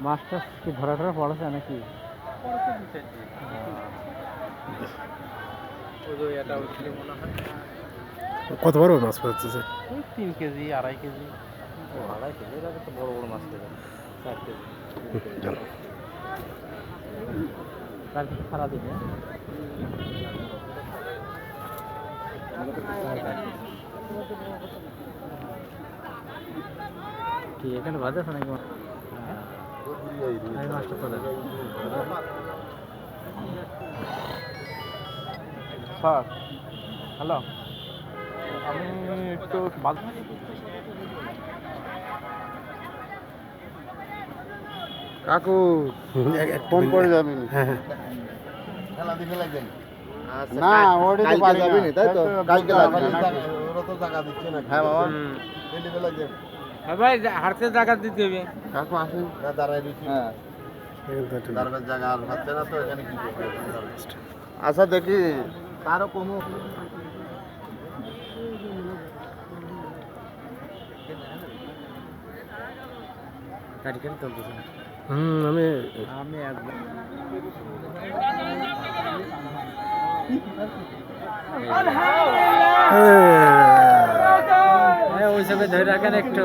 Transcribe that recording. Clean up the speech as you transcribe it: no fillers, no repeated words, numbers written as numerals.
মাছটা কি ধরা ধরা পড়েছে নাকি? কত বড় মাছ পাচ্ছে? 3 কেজি 2.5 কেজি। 2.5 কেজি এটা তো বড় বড় মাছ থাকে। 4 কেজি। কালকে সারাদিনে কি এখানে ভাজা আছে নাকি? এই মাছটা তো দেন। স্যার হ্যালো, আমি একটু কাকু ফোন করে যাবেন। হ্যাঁ হ্যাঁ খেলা দেখে লাগবেন না, ওটা তো পারি যাবেন তাই তো, কালকে লাগবে না, ওরা তো টাকা দিচ্ছে না। হ্যাঁ বাবা খেলে লাগবে। হ্যাঁ ভাই, হারতে জায়গা দিতে হবে। কাকু আসেন না, দাঁড়ায় দিচ্ছি। হ্যাঁ দাঁড়াবার জায়গা আর হচ্ছে না তো, এখানে কি করবে? আচ্ছা দেখি তারও কমও। কারিগরি চলতেছে। আমি আমি একবার ওই সবে ধরে রাখেন একটু।